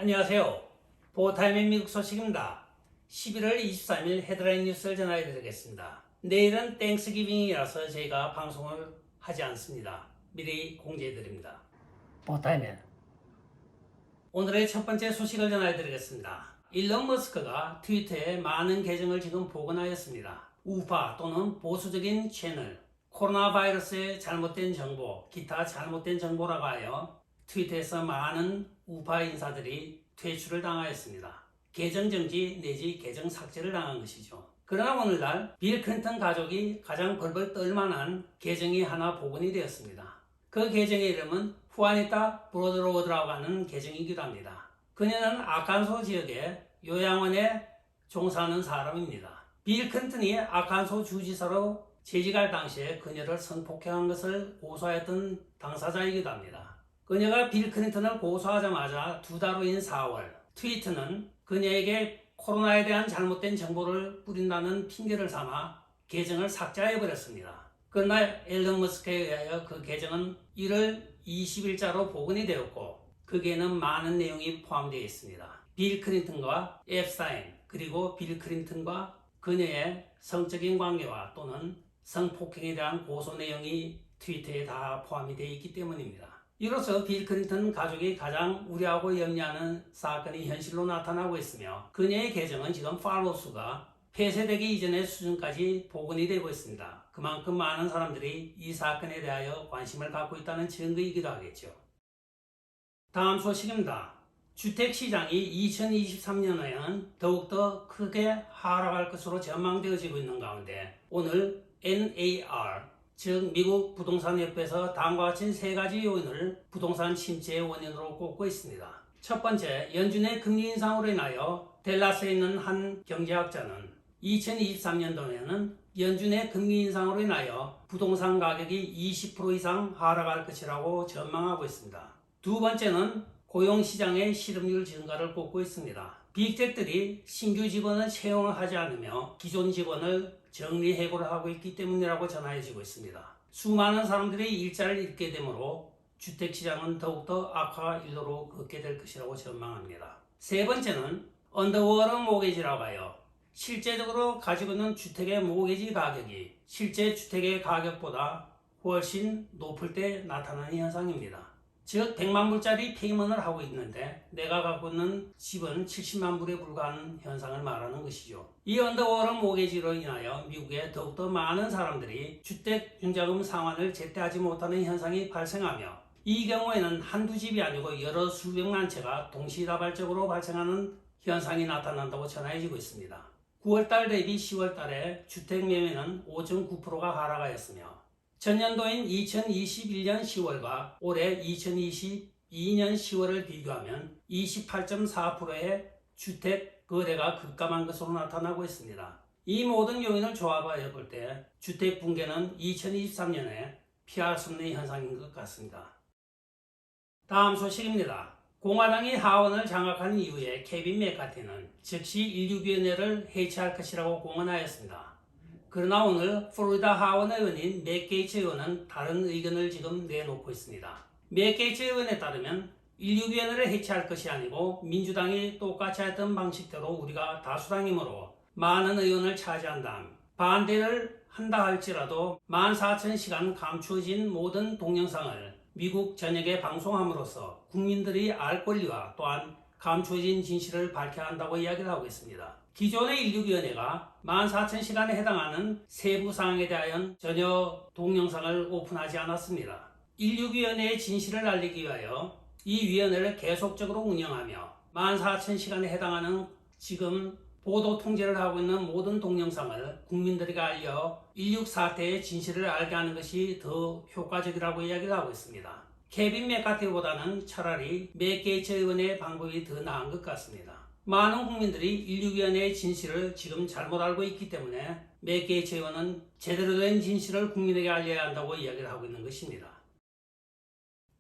안녕하세요. 보타임의 미국 소식입니다. 11월 23일 헤드라인 뉴스를 전해드리겠습니다. 내일은 땡스기빙이라서 저희가 방송을 하지 않습니다. 미리 공지해드립니다. 보타임의 오늘의 첫 번째 소식을 전해드리겠습니다. 일론 머스크가 트위터에 많은 계정을 지금 복원하였습니다. 우파 또는 보수적인 채널, 코로나 바이러스의 잘못된 정보, 기타 잘못된 정보라고 하여 트위터에서 많은 우파 인사들이 퇴출을 당하였습니다. 계정 정지 내지 계정 삭제를 당한 것이죠. 그러나 오늘날 빌 클린턴 가족이 가장 벌벌 떨만한 계정이 하나 복원이 되었습니다. 그 계정의 이름은 후아니타 브로드로드라고 하는 계정이기도 합니다. 그녀는 아칸소 지역의 요양원에 종사하는 사람입니다. 빌 클린턴이 아칸소 주지사로 재직할 당시에 그녀를 성폭행한 것을 고소하였던 당사자이기도 합니다. 그녀가 빌 클린턴을 고소하자마자 2달 후인 4월, 트위터는 그녀에게 코로나에 대한 잘못된 정보를 뿌린다는 핑계를 삼아 계정을 삭제해버렸습니다. 그러나 일론 머스크에 의하여 그 계정은 1월 20일자로 복원이 되었고 거기에는 많은 내용이 포함되어 있습니다. 빌 클린턴과 앱스타인, 그리고 빌 클린턴과 그녀의 성적인 관계와 또는 성폭행에 대한 고소 내용이 트위터에 다 포함이 되어 있기 때문입니다. 이로써 빌 클린턴 가족이 가장 우려하고 염려하는 사건이 현실로 나타나고 있으며 그녀의 계정은 지금 팔로우 수가 폐쇄되기 이전의 수준까지 복원이 되고 있습니다. 그만큼 많은 사람들이 이 사건에 대하여 관심을 갖고 있다는 증거이기도 하겠죠. 다음 소식입니다. 주택시장이 2023년에는 더욱더 크게 하락할 것으로 전망되어지고 있는 가운데 오늘 NAR 즉 미국 부동산협회에서 다음과 같이 3가지 요인을 부동산 침체의 원인으로 꼽고 있습니다. 첫 번째, 연준의 금리 인상으로 인하여 댈라스에 있는 한 경제학자는 2023년도에는 연준의 금리 인상으로 인하여 부동산 가격이 20% 이상 하락할 것이라고 전망하고 있습니다. 두 번째는 고용시장의 실업률 증가를 꼽고 있습니다. 빅텍들이 신규 직원을 채용하지 않으며 기존 직원을 정리해고를 하고 있기 때문이라고 전해지고 있습니다. 수많은 사람들이 일자리를 잃게 되므로 주택시장은 더욱더 악화 일로로 걷게 될 것이라고 전망합니다. 세 번째는 언더워터 모게지라고 하여 실제적으로 가지고 있는 주택의 모게지 가격이 실제 주택의 가격보다 훨씬 높을 때 나타나는 현상입니다. 즉 100만 불짜리 페이먼트를 하고 있는데 내가 갖고 있는 집은 70만 불에 불과한 현상을 말하는 것이죠. 이 언더워터 모게지로 인하여 미국에 더욱더 많은 사람들이 주택융자금 상환을 제때 하지 못하는 현상이 발생하며 이 경우에는 한두 집이 아니고 여러 수백만 채가 동시다발적으로 발생하는 현상이 나타난다고 전해지고 있습니다. 9월달 대비 10월달에 주택 매매는 5.9%가 하락하였으며 전년도인 2021년 10월과 올해 2022년 10월을 비교하면 28.4%의 주택 거래가 급감한 것으로 나타나고 있습니다. 이 모든 요인을 조합하여 볼 때 주택 붕괴는 2023년에 피할 수 없는 현상인 것 같습니다. 다음 소식입니다. 공화당이 하원을 장악한 이후에 케빈 맥카티는 즉시 인류위원회를 해체할 것이라고 공언하였습니다. 그러나 오늘 플로리다 하원 의원인 맥 게이츠 의원은 다른 의견을 지금 내놓고 있습니다. 맥 게이츠 의원에 따르면 인류위원회를 해체할 것이 아니고 민주당이 똑같이 했던 방식대로 우리가 다수당이므로 많은 의원을 차지한 다음 반대를 한다 할지라도 14,000시간 감추어진 모든 동영상을 미국 전역에 방송함으로써 국민들이 알 권리와 또한 감추어진 진실을 밝혀야 한다고 이야기를 하고 있습니다. 기존의 인류위원회가 14,000시간에 해당하는 세부 사항에 대하여 전혀 동영상을 오픈하지 않았습니다. 인류위원회의 진실을 알리기 위하여 이 위원회를 계속적으로 운영하며 14,000시간에 해당하는 지금 보도 통제를 하고 있는 모든 동영상을 국민들에게 알려 인류 사태의 진실을 알게 하는 것이 더 효과적이라고 이야기를 하고 있습니다. 케빈 맥카티보다는 차라리 맥 게이츠 의원의 방법이 더 나은 것 같습니다. 많은 국민들이 인류위원회의 진실을 지금 잘못 알고 있기 때문에 맥 게이츠 의원은 제대로 된 진실을 국민에게 알려야 한다고 이야기를 하고 있는 것입니다.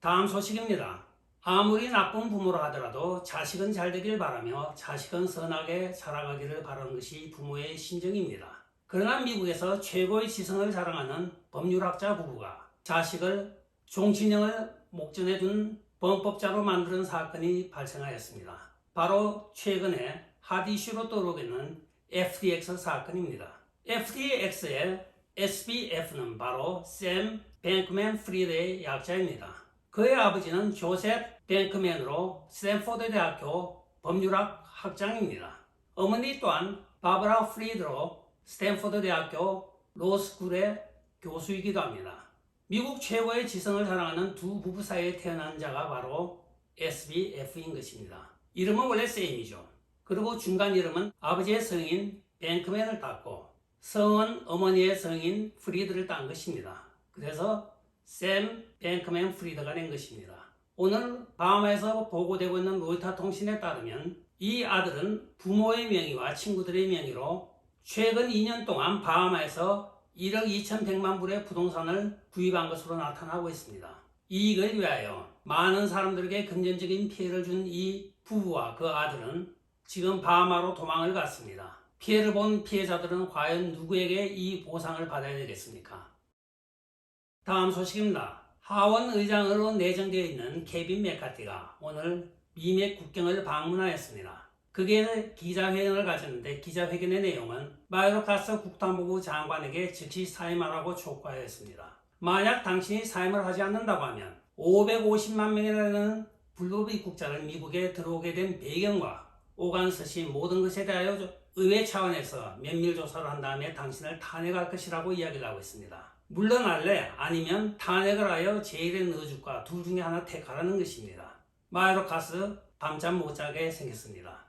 다음 소식입니다. 아무리 나쁜 부모라 하더라도 자식은 잘 되길 바라며 자식은 선하게 살아가기를 바라는 것이 부모의 심정입니다. 그러나 미국에서 최고의 지성을 자랑하는 법률학자 부부가 자식을 종친형을 목전에 둔 범법자로 만드는 사건이 발생하였습니다. 바로 최근에 핫 이슈로 떠오르고 있는 FTX 사건입니다. FTX의 SBF는 바로 샘 뱅크맨 프리드의 약자입니다. 그의 아버지는 조셉 뱅크맨으로 스탠포드 대학교 법률학 학장입니다. 어머니 또한 바브라 프리드로 스탠포드 대학교 로스쿨의 교수이기도 합니다. 미국 최고의 지성을 자랑하는 두 부부 사이에 태어난 자가 바로 SBF인 것입니다. 이름은 원래 샘이죠. 그리고 중간 이름은 아버지의 성인 뱅크맨을 땄고 성은 어머니의 성인 프리드를 딴 것입니다. 그래서 샘 뱅크맨 프리드가 된 것입니다. 오늘 바하마에서 보고되고 있는 로이터 통신에 따르면 이 아들은 부모의 명의와 친구들의 명의로 최근 2년 동안 바하마에서 1억 2,100만 불의 부동산을 구입한 것으로 나타나고 있습니다. 이익을 위하여 많은 사람들에게 금전적인 피해를 준 이 부부와 그 아들은 지금 바하마로 도망을 갔습니다. 피해를 본 피해자들은 과연 누구에게 이 보상을 받아야 되겠습니까? 다음 소식입니다. 하원 의장으로 내정되어 있는 케빈 맥카티가 오늘 미맥 국경을 방문하였습니다. 그게 기자회견을 가졌는데 기자회견의 내용은 마요르카스 국토안보부 장관에게 즉시 사임하라고 촉구하였습니다. 만약 당신이 사임을 하지 않는다고 하면 550만 명이라는 불법 입국자를 미국에 들어오게 된 배경과 오간 서시 모든 것에 대하여 의회 차원에서 면밀 조사를 한 다음에 당신을 탄핵할 것이라고 이야기를 하고 있습니다. 물러날래 아니면 탄핵을 하여 제일에 넣어줄까 둘 중에 하나 택하라는 것입니다. 마요르카스 밤잠 못 자게 생겼습니다.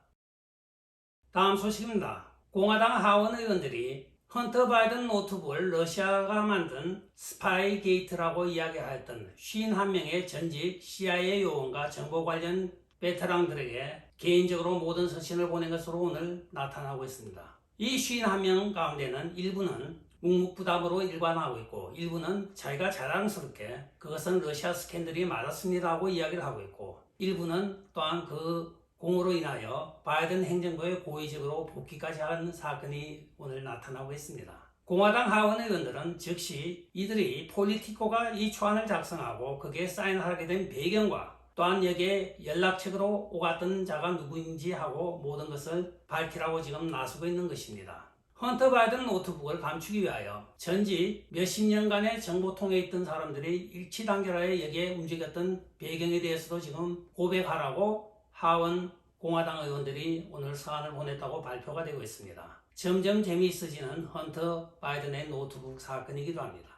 다음 소식입니다. 공화당 하원 의원들이 헌터 바이든 노트북을 러시아가 만든 스파이 게이트라고 이야기하였던 51명의 전직 CIA 요원과 정보 관련 베테랑들에게 개인적으로 모든 서신을 보낸 것으로 오늘 나타나고 있습니다. 이 51명 가운데는 일부는 묵묵부답으로 일관하고 있고 일부는 자기가 자랑스럽게 그것은 러시아 스캔들이 맞았습니다 하고 이야기를 하고 있고 일부는 또한 그 공으로 인하여 바이든 행정부의 고의적으로 복귀까지 한 사건이 오늘 나타나고 있습니다. 공화당 하원 의원들은 즉시 이들이 폴리티코가 이 초안을 작성하고 거기에 사인하게 된 배경과 또한 여기에 연락책으로 오갔던 자가 누구인지 하고 모든 것을 밝히라고 지금 나서고 있는 것입니다. 헌터 바이든 노트북을 감추기 위하여 전직 몇십 년간의 정보통에 있던 사람들이 일치단결하여 여기에 움직였던 배경에 대해서도 지금 고백하라고 하원 공화당 의원들이 오늘 서한을 보냈다고 발표가 되고 있습니다. 점점 재미있어지는 헌터 바이든의 노트북 사건이기도 합니다.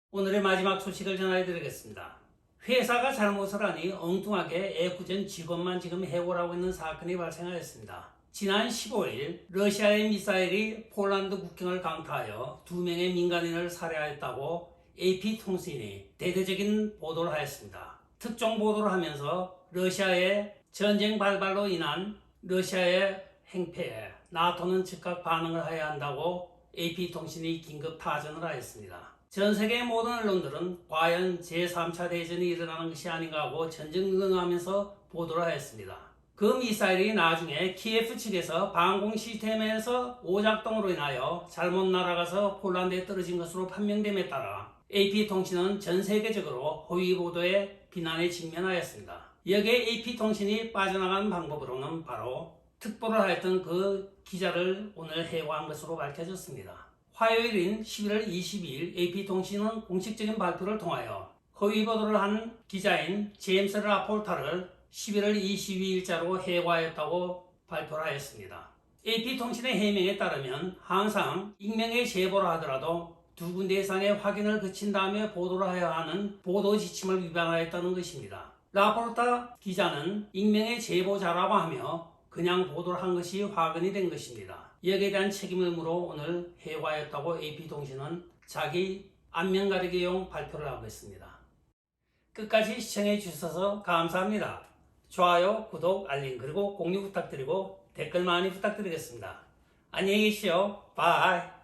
오늘의 마지막 소식을 전해드리겠습니다. 회사가 잘못을 하니 엉뚱하게 애꿎은 직원만 지금 해고하고 있는 사건이 발생하였습니다. 지난 15일 러시아의 미사일이 폴란드 국경을 강타하여 2명의 민간인을 살해하였다고 AP통신이 대대적인 보도를 하였습니다. 특종 보도를 하면서 러시아의 전쟁 발발로 인한 러시아의 행패에 나토는 즉각 반응을 해야 한다고 AP통신이 긴급 타전을 하였습니다. 전 세계의 모든 언론들은 과연 제3차 대전이 일어나는 것이 아닌가 하고 전전긍긍하면서 보도를 하였습니다. 그 미사일이 나중에 키예프 측에서 방공 시스템에서 오작동으로 인하여 잘못 날아가서 폴란드에 떨어진 것으로 판명됨에 따라 AP통신은 전 세계적으로 허위 보도에 비난에 직면하였습니다. 여기에 AP통신이 빠져나간 방법으로는 바로 특보를 하였던 그 기자를 오늘 해고한 것으로 밝혀졌습니다. 화요일인 11월 22일 AP통신은 공식적인 발표를 통하여 허위 보도를 한 기자인 제임스 라포르타를 11월 22일자로 해고하였다고 발표를 하였습니다. AP통신의 해명에 따르면 항상 익명의 제보를 하더라도 2군데 이상의 확인을 거친 다음에 보도를 해야 하는 보도 지침을 위반하였다는 것입니다. 라포르타 기자는 익명의 제보자라고 하며 그냥 보도를 한 것이 화근이 된 것입니다. 여기에 대한 책임을 물어 오늘 해고하였다고 AP통신은 자기 안면 가리기용 발표를 하고 있습니다. 끝까지 시청해 주셔서 감사합니다. 좋아요, 구독, 알림 그리고 공유 부탁드리고 댓글 많이 부탁드리겠습니다. 안녕히 계시오. 바이.